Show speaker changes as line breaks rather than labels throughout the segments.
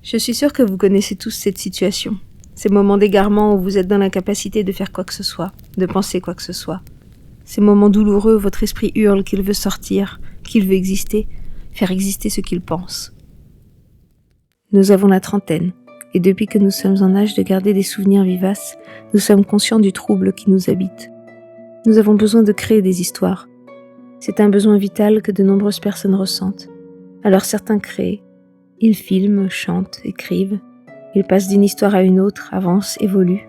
Je suis sûre que vous connaissez tous cette situation. Ces moments d'égarement où vous êtes dans l'incapacité de faire quoi que ce soit, de penser quoi que ce soit. Ces moments douloureux où votre esprit hurle qu'il veut sortir, qu'il veut exister, faire exister ce qu'il pense. Nous avons la trentaine, et depuis que nous sommes en âge de garder des souvenirs vivaces, nous sommes conscients du trouble qui nous habite. Nous avons besoin de créer des histoires. C'est un besoin vital que de nombreuses personnes ressentent. Alors certains créent. Ils filment, chantent, écrivent. Ils passent d'une histoire à une autre, avancent, évoluent.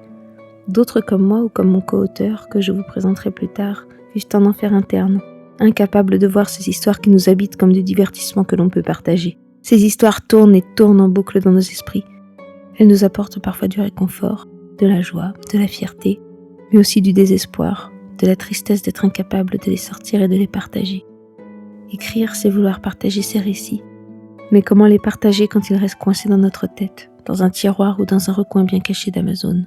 D'autres comme moi ou comme mon co-auteur, que je vous présenterai plus tard, vivent un enfer interne, incapables de voir ces histoires qui nous habitent comme du divertissement que l'on peut partager. Ces histoires tournent et tournent en boucle dans nos esprits. Elles nous apportent parfois du réconfort, de la joie, de la fierté, mais aussi du désespoir, de la tristesse d'être incapable de les sortir et de les partager. Écrire, c'est vouloir partager ces récits. Mais comment les partager quand ils restent coincés dans notre tête, dans un tiroir ou dans un recoin bien caché d'Amazon?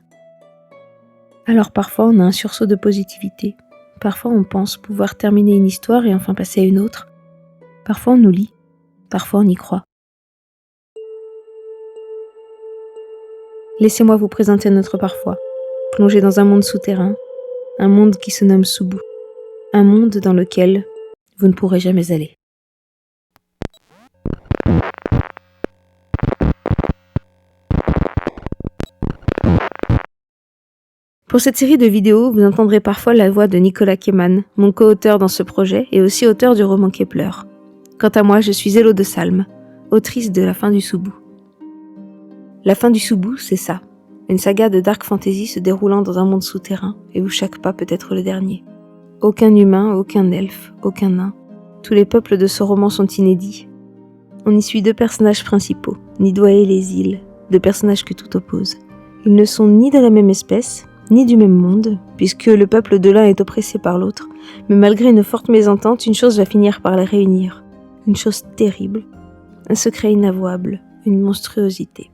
Alors parfois on a un sursaut de positivité. Parfois on pense pouvoir terminer une histoire et enfin passer à une autre. Parfois on oublie. Parfois on y croit. Laissez-moi vous présenter notre parfois, plongé dans un monde souterrain, un monde qui se nomme Subu, un monde dans lequel vous ne pourrez jamais aller. Pour cette série de vidéos, vous entendrez parfois la voix de Nicolas Keman, mon co-auteur dans ce projet et aussi auteur du roman Kepler. Quant à moi, je suis Elo de Salm, autrice de La fin du Subu. La fin du Subu, c'est ça. Une saga de dark fantasy se déroulant dans un monde souterrain et où chaque pas peut être le dernier. Aucun humain, aucun elfe, aucun nain. Tous les peuples de ce roman sont inédits. On y suit deux personnages principaux, Nidwa et les îles, deux personnages que tout oppose. Ils ne sont ni de la même espèce, ni du même monde, puisque le peuple de l'un est oppressé par l'autre, mais malgré une forte mésentente, une chose va finir par les réunir. Une chose terrible, un secret inavouable, une monstruosité.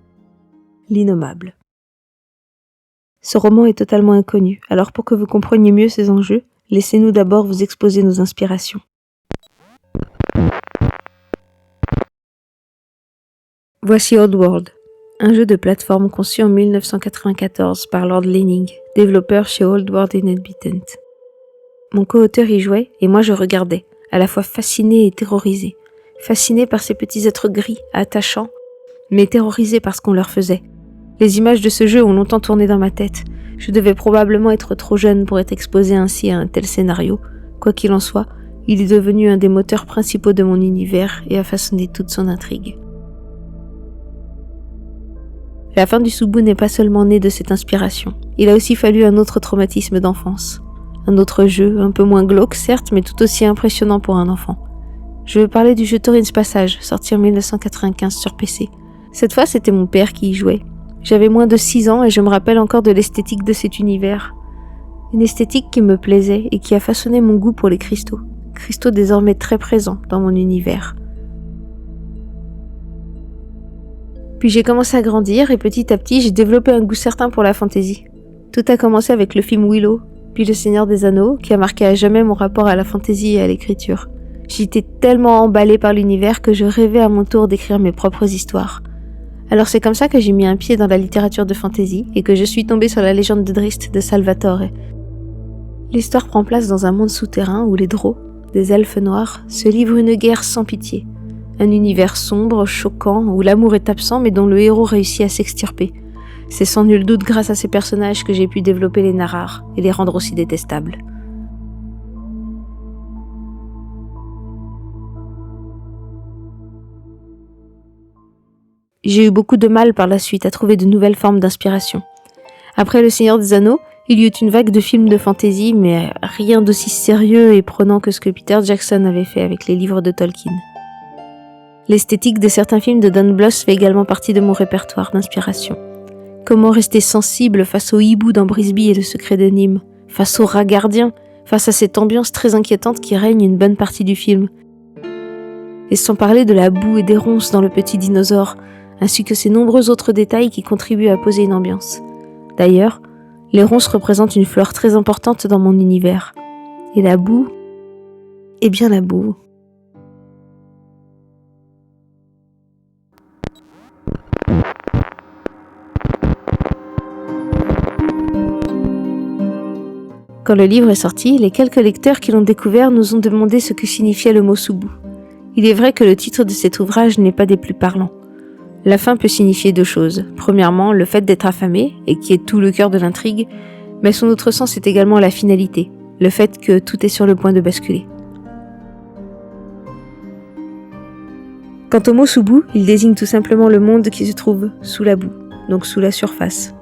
L'innommable. Ce roman est totalement inconnu, alors pour que vous compreniez mieux ces enjeux, laissez-nous d'abord vous exposer nos inspirations. Voici Oddworld, un jeu de plateforme conçu en 1994 par Lord Leaning, développeur chez Oddworld et NetBeatent. Mon co-auteur y jouait et moi je regardais, à la fois fasciné et terrorisé. Fasciné par ces petits êtres gris, attachants, mais terrorisé par ce qu'on leur faisait. Les images de ce jeu ont longtemps tourné dans ma tête. Je devais probablement être trop jeune pour être exposé ainsi à un tel scénario. Quoi qu'il en soit, il est devenu un des moteurs principaux de mon univers et a façonné toute son intrigue. La fin du Subu n'est pas seulement née de cette inspiration. Il a aussi fallu un autre traumatisme d'enfance. Un autre jeu, un peu moins glauque certes, mais tout aussi impressionnant pour un enfant. Je veux parler du jeu Thorin's Passage, sorti en 1995 sur PC. Cette fois, c'était mon père qui y jouait. J'avais moins de 6 ans et je me rappelle encore de l'esthétique de cet univers. Une esthétique qui me plaisait et qui a façonné mon goût pour les cristaux. Cristaux désormais très présents dans mon univers. Puis j'ai commencé à grandir et petit à petit j'ai développé un goût certain pour la fantasy. Tout a commencé avec le film Willow, puis Le Seigneur des Anneaux, qui a marqué à jamais mon rapport à la fantasy et à l'écriture. J'étais tellement emballée par l'univers que je rêvais à mon tour d'écrire mes propres histoires. Alors c'est comme ça que j'ai mis un pied dans la littérature de fantasy et que je suis tombée sur la légende de Drizzt de Salvatore. L'histoire prend place dans un monde souterrain où les Drow, des elfes noirs, se livrent une guerre sans pitié. Un univers sombre, choquant, où l'amour est absent mais dont le héros réussit à s'extirper. C'est sans nul doute grâce à ces personnages que j'ai pu développer les Narars et les rendre aussi détestables. J'ai eu beaucoup de mal par la suite à trouver de nouvelles formes d'inspiration. Après Le Seigneur des Anneaux, il y eut une vague de films de fantasy, mais rien d'aussi sérieux et prenant que ce que Peter Jackson avait fait avec les livres de Tolkien. L'esthétique de certains films de Don Bluth fait également partie de mon répertoire d'inspiration. Comment rester sensible face au hibou dans Brisby et le secret de Nîmes, face au rat gardien, face à cette ambiance très inquiétante qui règne une bonne partie du film. Et sans parler de la boue et des ronces dans Le Petit Dinosaure, ainsi que ces nombreux autres détails qui contribuent à poser une ambiance. D'ailleurs, les ronces représentent une fleur très importante dans mon univers. Et la boue, eh bien la boue. Quand le livre est sorti, les quelques lecteurs qui l'ont découvert nous ont demandé ce que signifiait le mot Subu. Il est vrai que le titre de cet ouvrage n'est pas des plus parlants. La fin peut signifier deux choses. Premièrement, le fait d'être affamé, et qui est tout le cœur de l'intrigue, mais son autre sens est également la finalité, le fait que tout est sur le point de basculer. Quant au mot Subu, il désigne tout simplement le monde qui se trouve sous la boue, donc sous la surface.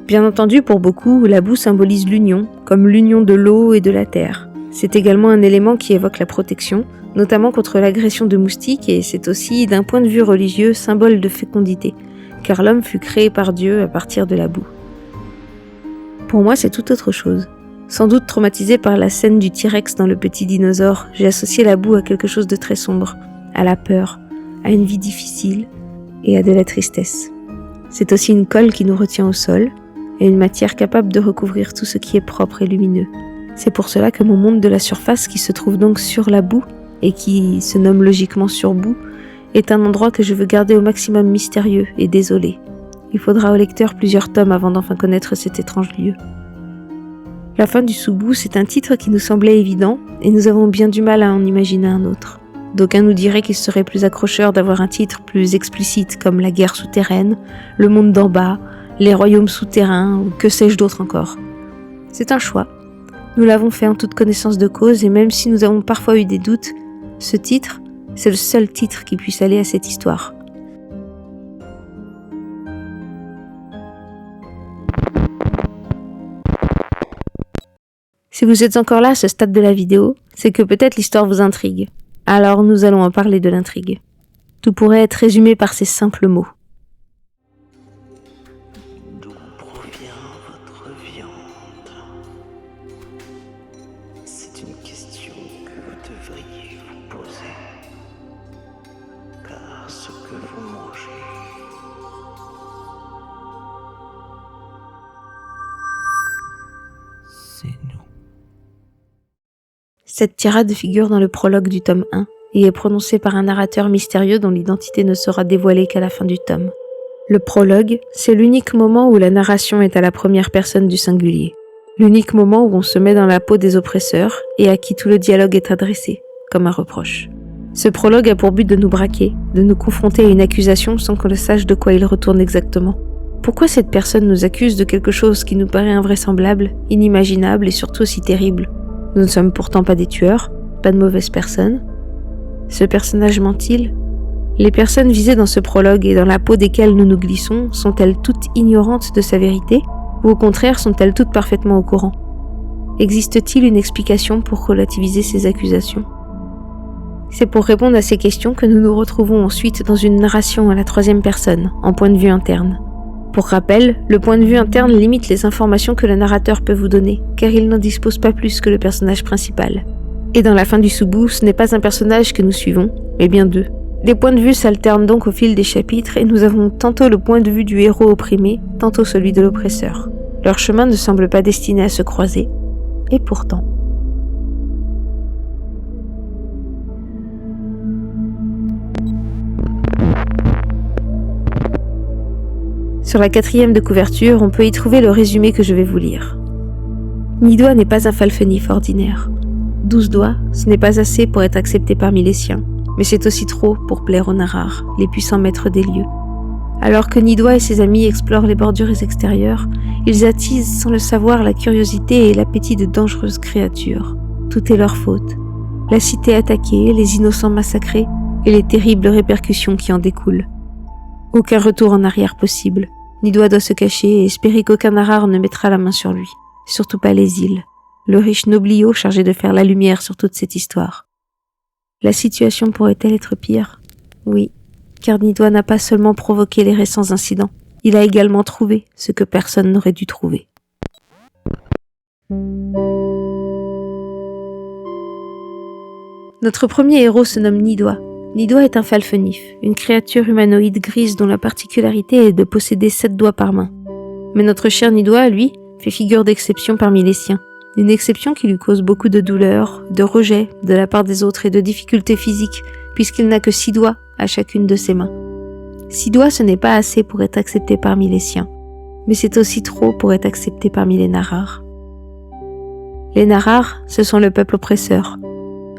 Bien entendu, pour beaucoup, la boue symbolise l'union, comme l'union de l'eau et de la terre. C'est également un élément qui évoque la protection, notamment contre l'agression de moustiques, et c'est aussi, d'un point de vue religieux, symbole de fécondité, car l'homme fut créé par Dieu à partir de la boue. Pour moi, c'est tout autre chose. Sans doute traumatisé par la scène du T-Rex dans Le Petit Dinosaure, j'ai associé la boue à quelque chose de très sombre, à la peur, à une vie difficile et à de la tristesse. C'est aussi une colle qui nous retient au sol, et une matière capable de recouvrir tout ce qui est propre et lumineux. C'est pour cela que mon monde de la surface, qui se trouve donc sur la boue, et qui se nomme logiquement Surboue, est un endroit que je veux garder au maximum mystérieux et désolé. Il faudra au lecteur plusieurs tomes avant d'enfin connaître cet étrange lieu. La fin du Subu, c'est un titre qui nous semblait évident, et nous avons bien du mal à en imaginer un autre. D'aucuns nous diraient qu'il serait plus accrocheur d'avoir un titre plus explicite comme La guerre souterraine, Le monde d'en bas, Les royaumes souterrains, ou que sais-je d'autre encore. C'est un choix. Nous l'avons fait en toute connaissance de cause, et même si nous avons parfois eu des doutes, ce titre, c'est le seul titre qui puisse aller à cette histoire. Si vous êtes encore là à ce stade de la vidéo, c'est que peut-être l'histoire vous intrigue. Alors nous allons en parler de l'intrigue. Tout pourrait être résumé par ces simples mots.
D'où provient votre viande? C'est une question que vous devriez vous poser. Car ce que vous mangez, c'est nous.
Cette tirade figure dans le prologue du tome 1 et est prononcée par un narrateur mystérieux dont l'identité ne sera dévoilée qu'à la fin du tome. Le prologue, c'est l'unique moment où la narration est à la première personne du singulier. L'unique moment où on se met dans la peau des oppresseurs et à qui tout le dialogue est adressé, comme un reproche. Ce prologue a pour but de nous braquer, de nous confronter à une accusation sans qu'on ne sache de quoi il retourne exactement. Pourquoi cette personne nous accuse de quelque chose qui nous paraît invraisemblable, inimaginable et surtout si terrible? Nous ne sommes pourtant pas des tueurs, pas de mauvaises personnes. Ce personnage ment-il? Les personnes visées dans ce prologue et dans la peau desquelles nous nous glissons sont-elles toutes ignorantes de sa vérité, ou au contraire sont-elles toutes parfaitement au courant? Existe-t-il une explication pour relativiser ces accusations? C'est pour répondre à ces questions que nous nous retrouvons ensuite dans une narration à la troisième personne, en point de vue interne. Pour rappel, le point de vue interne limite les informations que le narrateur peut vous donner, car il n'en dispose pas plus que le personnage principal. Et dans la fin du Subu, ce n'est pas un personnage que nous suivons, mais bien deux. Les points de vue s'alternent donc au fil des chapitres et nous avons tantôt le point de vue du héros opprimé, tantôt celui de l'oppresseur. Leur chemin ne semble pas destiné à se croiser, et pourtant. Sur la 4e de couverture, on peut y trouver le résumé que je vais vous lire. Nidois n'est pas un Falfenif ordinaire. 12 doigts, ce n'est pas assez pour être accepté parmi les siens, mais c'est aussi trop pour plaire aux Narars, les puissants maîtres des lieux. Alors que Nidois et ses amis explorent les bordures extérieures, ils attisent sans le savoir la curiosité et l'appétit de dangereuses créatures. Tout est leur faute. La cité attaquée, les innocents massacrés et les terribles répercussions qui en découlent. Aucun retour en arrière possible. Nidois doit se cacher et espérer qu'aucun Narar ne mettra la main sur lui. Surtout pas les îles. Le riche noblio chargé de faire la lumière sur toute cette histoire. La situation pourrait-elle être pire? Oui, car Nidois n'a pas seulement provoqué les récents incidents, il a également trouvé ce que personne n'aurait dû trouver. Notre premier héros se nomme Nidois. Nidois est un Falfenif, une créature humanoïde grise dont la particularité est de posséder 7 doigts par main. Mais notre cher Nidois, lui, fait figure d'exception parmi les siens. Une exception qui lui cause beaucoup de douleur, de rejet de la part des autres et de difficultés physiques, puisqu'il n'a que 6 doigts à chacune de ses mains. 6 doigts, ce n'est pas assez pour être accepté parmi les siens, mais c'est aussi trop pour être accepté parmi les Narars. Les Narars, ce sont le peuple oppresseur.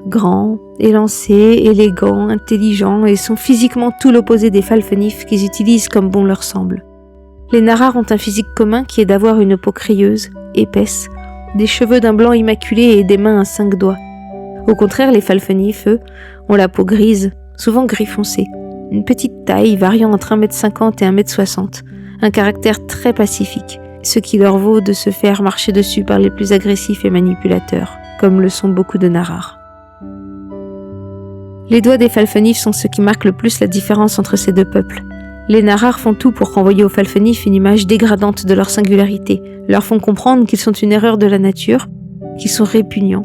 Grands, élancés, élégants, intelligents et sont physiquement tout l'opposé des Falfenif qu'ils utilisent comme bon leur semble. Les Narars ont un physique commun qui est d'avoir une peau crayeuse, épaisse, des cheveux d'un blanc immaculé et des mains à 5 doigts. Au contraire, les Falfenif, eux, ont la peau grise, souvent gris foncé, une petite taille variant entre 1,50 m et 1,60 m, un caractère très pacifique, ce qui leur vaut de se faire marcher dessus par les plus agressifs et manipulateurs, comme le sont beaucoup de Narars. Les doigts des Falfenif sont ce qui marque le plus la différence entre ces deux peuples. Les Narars font tout pour renvoyer aux Falfenif une image dégradante de leur singularité, leur font comprendre qu'ils sont une erreur de la nature, qu'ils sont répugnants.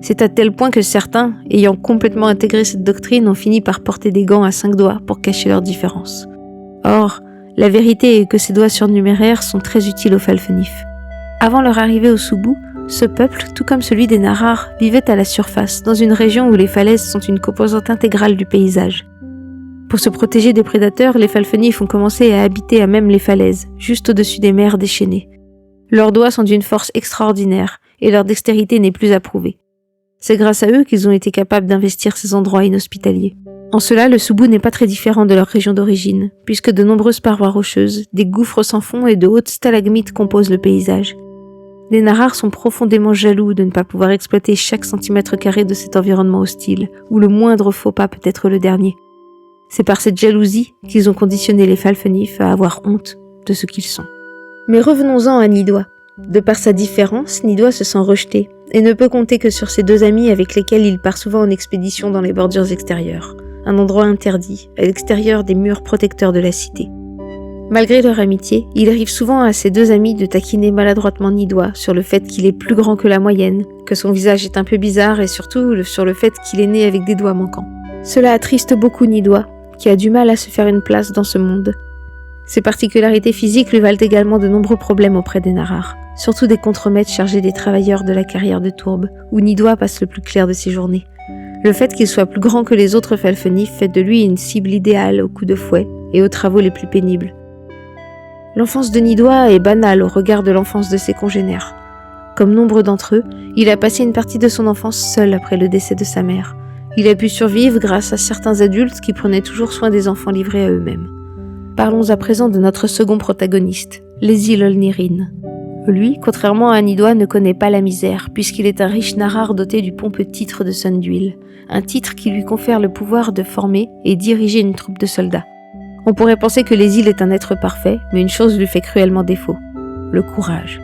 C'est à tel point que certains, ayant complètement intégré cette doctrine, ont fini par porter des gants à 5 doigts pour cacher leurs différences. Or, la vérité est que ces doigts surnuméraires sont très utiles aux Falfenif. Avant leur arrivée au Soubou, ce peuple, tout comme celui des Narars, vivait à la surface, dans une région où les falaises sont une composante intégrale du paysage. Pour se protéger des prédateurs, les Falfenif ont commencé à habiter à même les falaises, juste au-dessus des mers déchaînées. Leurs doigts sont d'une force extraordinaire, et leur dextérité n'est plus approuvée. C'est grâce à eux qu'ils ont été capables d'investir ces endroits inhospitaliers. En cela, le Soubou n'est pas très différent de leur région d'origine, puisque de nombreuses parois rocheuses, des gouffres sans fond et de hautes stalagmites composent le paysage. Les Narars sont profondément jaloux de ne pas pouvoir exploiter chaque centimètre carré de cet environnement hostile, où le moindre faux pas peut être le dernier. C'est par cette jalousie qu'ils ont conditionné les Falfenif à avoir honte de ce qu'ils sont. Mais revenons-en à Nidois. De par sa différence, Nidois se sent rejeté, et ne peut compter que sur ses 2 amis avec lesquels il part souvent en expédition dans les bordures extérieures, un endroit interdit, à l'extérieur des murs protecteurs de la cité. Malgré leur amitié, il arrive souvent à ses 2 amis de taquiner maladroitement Nidois sur le fait qu'il est plus grand que la moyenne, que son visage est un peu bizarre et surtout sur le fait qu'il est né avec des doigts manquants. Cela attriste beaucoup Nidois, qui a du mal à se faire une place dans ce monde. Ses particularités physiques lui valent également de nombreux problèmes auprès des Narars, surtout des contremaîtres chargés des travailleurs de la carrière de Tourbe, où Nidois passe le plus clair de ses journées. Le fait qu'il soit plus grand que les autres Falfenif fait de lui une cible idéale aux coups de fouet et aux travaux les plus pénibles. L'enfance de Nidois est banale au regard de l'enfance de ses congénères. Comme nombre d'entre eux, il a passé une partie de son enfance seul après le décès de sa mère. Il a pu survivre grâce à certains adultes qui prenaient toujours soin des enfants livrés à eux-mêmes. Parlons à présent de notre second protagoniste, Lézil Olnirine. Lui, contrairement à Nidois, ne connaît pas la misère, puisqu'il est un riche Narar doté du pompeux titre de Sunduil, un titre qui lui confère le pouvoir de former et diriger une troupe de soldats. On pourrait penser que Lézil est un être parfait, mais une chose lui fait cruellement défaut, le courage.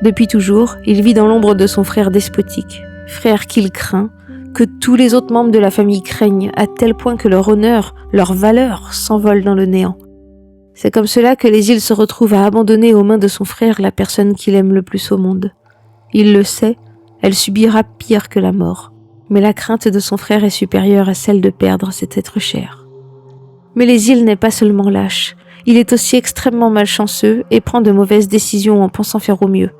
Depuis toujours, il vit dans l'ombre de son frère despotique, frère qu'il craint, que tous les autres membres de la famille craignent, à tel point que leur honneur, leur valeur s'envolent dans le néant. C'est comme cela que Lézil se retrouve à abandonner aux mains de son frère la personne qu'il aime le plus au monde. Il le sait, elle subira pire que la mort, mais la crainte de son frère est supérieure à celle de perdre cet être cher. Mais Lézil n'est pas seulement lâche, il est aussi extrêmement malchanceux et prend de mauvaises décisions en pensant faire au mieux.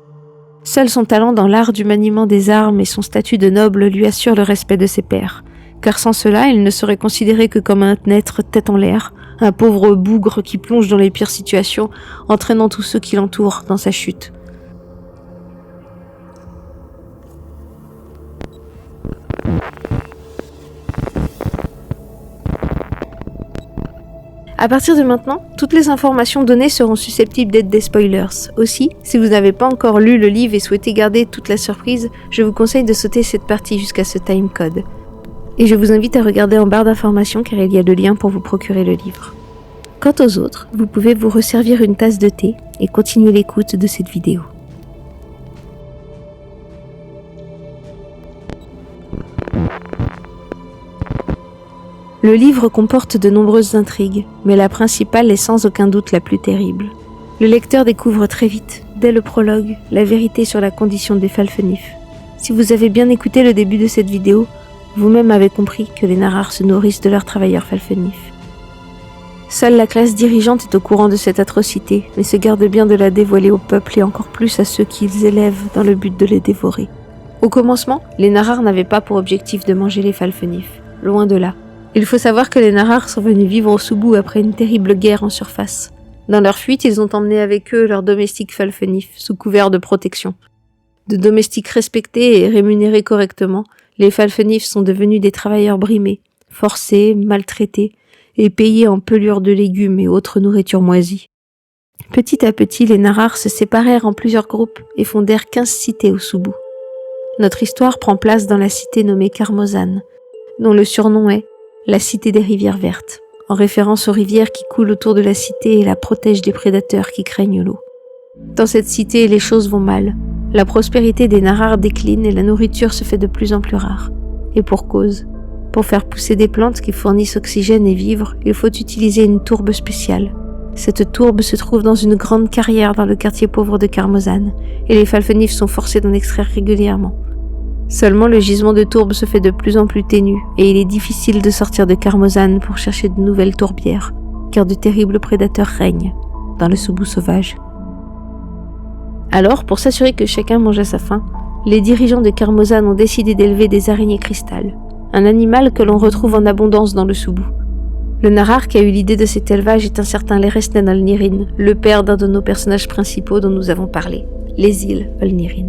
Seul son talent dans l'art du maniement des armes et son statut de noble lui assurent le respect de ses pairs, car sans cela, il ne serait considéré que comme un être tête en l'air, un pauvre bougre qui plonge dans les pires situations, entraînant tous ceux qui l'entourent dans sa chute. À partir de maintenant, toutes les informations données seront susceptibles d'être des spoilers. Aussi, si vous n'avez pas encore lu le livre et souhaitez garder toute la surprise, je vous conseille de sauter cette partie jusqu'à ce timecode. Et je vous invite à regarder en barre d'informations car il y a le lien pour vous procurer le livre. Quant aux autres, vous pouvez vous resservir une tasse de thé et continuer l'écoute de cette vidéo. Le livre comporte de nombreuses intrigues, mais la principale est sans aucun doute la plus terrible. Le lecteur découvre très vite, dès le prologue, la vérité sur la condition des Falfenif. Si vous avez bien écouté le début de cette vidéo, vous-même avez compris que les Narars se nourrissent de leurs travailleurs Falfenif. Seule la classe dirigeante est au courant de cette atrocité, mais se garde bien de la dévoiler au peuple et encore plus à ceux qu'ils élèvent dans le but de les dévorer. Au commencement, les Narars n'avaient pas pour objectif de manger les Falfenif, loin de là. Il faut savoir que les Narars sont venus vivre au Soubou après une terrible guerre en surface. Dans leur fuite, ils ont emmené avec eux leurs domestiques Falfenif, sous couvert de protection. De domestiques respectés et rémunérés correctement, les Falfenif sont devenus des travailleurs brimés, forcés, maltraités et payés en pelures de légumes et autres nourritures moisies. Petit à petit, les Narars se séparèrent en plusieurs groupes et fondèrent 15 cités au Soubou. Notre histoire prend place dans la cité nommée Carmozan, dont le surnom est la cité des rivières vertes, en référence aux rivières qui coulent autour de la cité et la protègent des prédateurs qui craignent l'eau. Dans cette cité, les choses vont mal. La prospérité des Narars décline et la nourriture se fait de plus en plus rare. Et pour cause. Pour faire pousser des plantes qui fournissent oxygène et vivres, il faut utiliser une tourbe spéciale. Cette tourbe se trouve dans une grande carrière dans le quartier pauvre de Carmozan, et les Falfenif sont forcés d'en extraire régulièrement. Seulement le gisement de tourbe se fait de plus en plus ténu, et il est difficile de sortir de Carmozan pour chercher de nouvelles tourbières, car de terribles prédateurs règnent dans le Soubou sauvage. Alors, pour s'assurer que chacun mange à sa faim, les dirigeants de Carmozan ont décidé d'élever des araignées cristal, un animal que l'on retrouve en abondance dans le Soubou. Le Narar qui a eu l'idée de cet élevage est un certain Leresnen Olnirin, le père d'un de nos personnages principaux dont nous avons parlé, les îles Olnirin.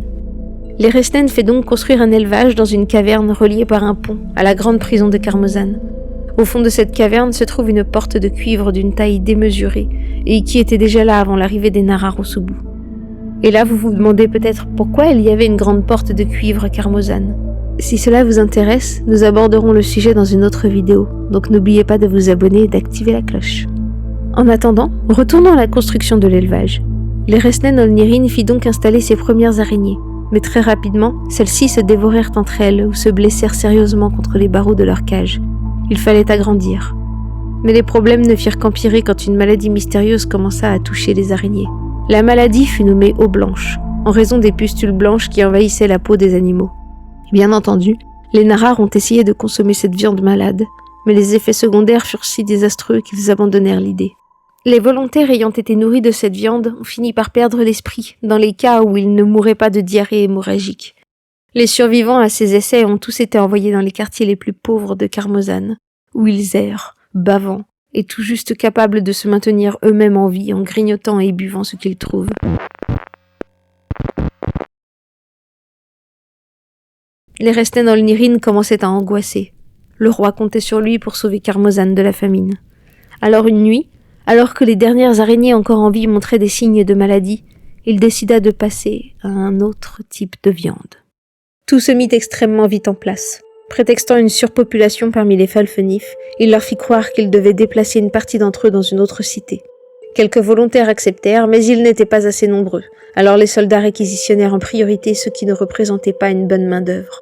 Leresnen fait donc construire un élevage dans une caverne reliée par un pont à la grande prison de Carmozan. Au fond de cette caverne se trouve une porte de cuivre d'une taille démesurée et qui était déjà là avant l'arrivée des Narars au Soubou. Et là vous vous demandez peut-être pourquoi il y avait une grande porte de cuivre à Carmozan. Si cela vous intéresse, nous aborderons le sujet dans une autre vidéo, donc n'oubliez pas de vous abonner et d'activer la cloche. En attendant, retournons à la construction de l'élevage. Leresnen Olnirin fit donc installer ses premières araignées, mais très rapidement, celles-ci se dévorèrent entre elles ou se blessèrent sérieusement contre les barreaux de leur cage. Il fallait agrandir. Mais les problèmes ne firent qu'empirer quand une maladie mystérieuse commença à toucher les araignées. La maladie fut nommée eau blanche, en raison des pustules blanches qui envahissaient la peau des animaux. Bien entendu, les Narars ont essayé de consommer cette viande malade, mais les effets secondaires furent si désastreux qu'ils abandonnèrent l'idée. Les volontaires ayant été nourris de cette viande ont fini par perdre l'esprit, dans les cas où ils ne mouraient pas de diarrhée hémorragique. Les survivants à ces essais ont tous été envoyés dans les quartiers les plus pauvres de Carmozan, où ils errent, bavant, et tout juste capables de se maintenir eux-mêmes en vie en grignotant et buvant ce qu'ils trouvent. Leresnen Olnirin commençait à angoisser. Le roi comptait sur lui pour sauver Carmozan de la famine. Alors une nuit, alors que les dernières araignées encore en vie montraient des signes de maladie, il décida de passer à un autre type de viande. Tout se mit extrêmement vite en place. Prétextant une surpopulation parmi les Falfenif, il leur fit croire qu'il devait déplacer une partie d'entre eux dans une autre cité. Quelques volontaires acceptèrent, mais ils n'étaient pas assez nombreux. Alors les soldats réquisitionnèrent en priorité ceux qui ne représentaient pas une bonne main-d'œuvre.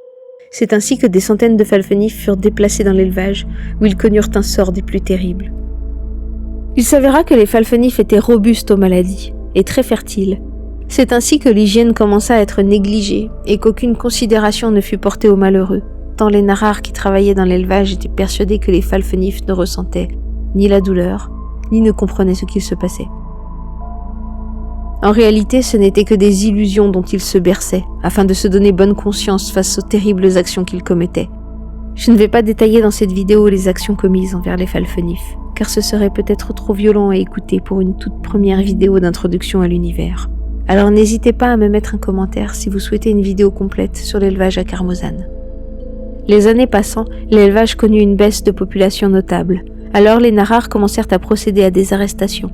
C'est ainsi que des centaines de Falfenif furent déplacés dans l'élevage, où ils connurent un sort des plus terribles. Il s'avéra que les Falfenif étaient robustes aux maladies, et très fertiles. C'est ainsi que l'hygiène commença à être négligée, et qu'aucune considération ne fut portée aux malheureux, tant les Narars qui travaillaient dans l'élevage étaient persuadés que les Falfenif ne ressentaient ni la douleur, ni ne comprenaient ce qu'il se passait. En réalité, ce n'étaient que des illusions dont ils se berçaient, afin de se donner bonne conscience face aux terribles actions qu'ils commettaient. Je ne vais pas détailler dans cette vidéo les actions commises envers les Falfenif, car ce serait peut-être trop violent à écouter pour une toute première vidéo d'introduction à l'univers. Alors n'hésitez pas à me mettre un commentaire si vous souhaitez une vidéo complète sur l'élevage à Carmozan. Les années passant, l'élevage connut une baisse de population notable. Alors les Narars commencèrent à procéder à des arrestations.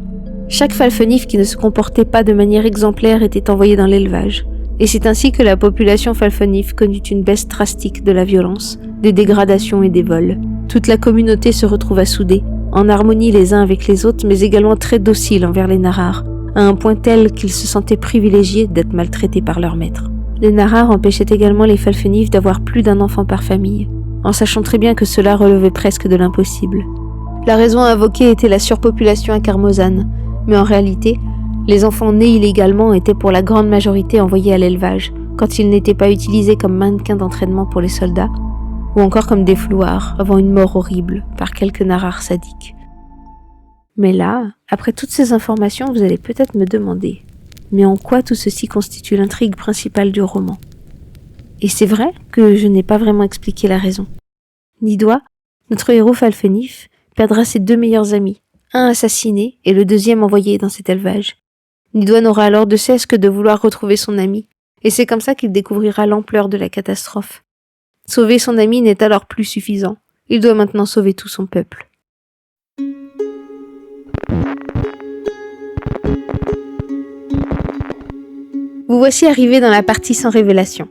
Chaque Falfenif qui ne se comportait pas de manière exemplaire était envoyé dans l'élevage. Et c'est ainsi que la population Falfenif connut une baisse drastique de la violence, des dégradations et des vols. Toute la communauté se retrouva soudée, en harmonie les uns avec les autres, mais également très docile envers les Narars, à un point tel qu'ils se sentaient privilégiés d'être maltraités par leur maître. Les Narars empêchaient également les Falfenif d'avoir plus d'un enfant par famille, en sachant très bien que cela relevait presque de l'impossible. La raison invoquée était la surpopulation à Carmozan, mais en réalité, les enfants nés illégalement étaient pour la grande majorité envoyés à l'élevage, quand ils n'étaient pas utilisés comme mannequins d'entraînement pour les soldats, ou encore comme des flouards avant une mort horrible par quelques Narars sadiques. Mais là, après toutes ces informations, vous allez peut-être me demander, mais en quoi tout ceci constitue l'intrigue principale du roman? Et c'est vrai que je n'ai pas vraiment expliqué la raison. Nidwa, notre héros Falfenif, perdra ses deux meilleurs amis, un assassiné et le deuxième envoyé dans cet élevage. Nidwa n'aura alors de cesse que de vouloir retrouver son ami, Et c'est comme ça qu'il découvrira l'ampleur de la catastrophe. Sauver son ami n'est alors plus suffisant. Il doit maintenant sauver tout son peuple. Vous voici arrivé dans la partie sans révélation.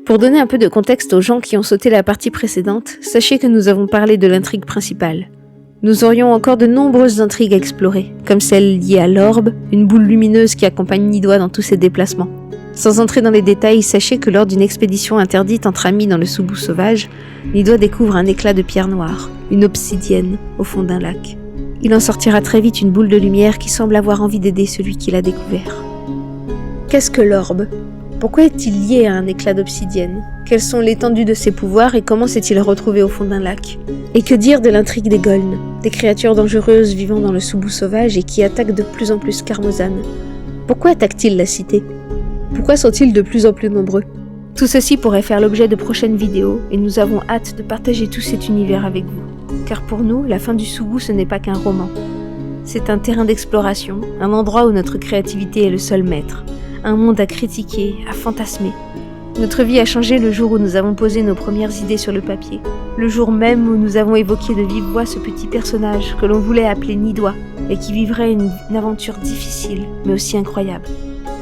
Pour donner un peu de contexte aux gens qui ont sauté la partie précédente, sachez que nous avons parlé de l'intrigue principale. Nous aurions encore de nombreuses intrigues à explorer, comme celle liée à l'orbe, une boule lumineuse qui accompagne Nidois dans tous ses déplacements. Sans entrer dans les détails, sachez que lors d'une expédition interdite entre amis dans le Soubou sauvage, Nidois découvre un éclat de pierre noire, une obsidienne, au fond d'un lac. Il en sortira très vite une boule de lumière qui semble avoir envie d'aider celui qui l'a découvert. Qu'est-ce que l'orbe ? Pourquoi est-il lié à un éclat d'obsidienne ? Quelle sont l'étendue de ses pouvoirs et comment s'est-il retrouvé au fond d'un lac ? Et que dire de l'intrigue des Goln, des créatures dangereuses vivant dans le Soubou sauvage et qui attaquent de plus en plus Carmozan ? Pourquoi attaquent-ils la cité ? Pourquoi sont-ils de plus en plus nombreux ? Tout ceci pourrait faire l'objet de prochaines vidéos et nous avons hâte de partager tout cet univers avec vous. Car pour nous, la fin du Soubou ce n'est pas qu'un roman. C'est un terrain d'exploration, un endroit où notre créativité est le seul maître. Un monde à critiquer, à fantasmer. Notre vie a changé le jour où nous avons posé nos premières idées sur le papier. Le jour même où nous avons évoqué de vive voix ce petit personnage que l'on voulait appeler Nidois et qui vivrait une aventure difficile, mais aussi incroyable.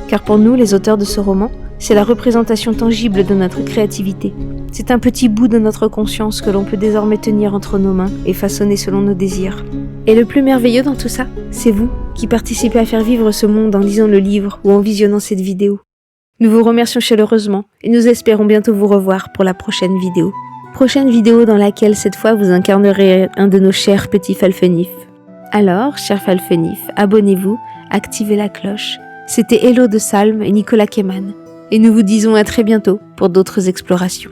Car pour nous, les auteurs de ce roman, c'est la représentation tangible de notre créativité. C'est un petit bout de notre conscience que l'on peut désormais tenir entre nos mains et façonner selon nos désirs. Et le plus merveilleux dans tout ça, c'est vous qui participez à faire vivre ce monde en lisant le livre ou en visionnant cette vidéo. Nous vous remercions chaleureusement et nous espérons bientôt vous revoir pour la prochaine vidéo. Prochaine vidéo dans laquelle cette fois vous incarnerez un de nos chers petits Falfenif. Alors, chers Falfenif, abonnez-vous, activez la cloche. C'était Hello de Salm et Nicolas Keman. Et nous vous disons à très bientôt pour d'autres explorations.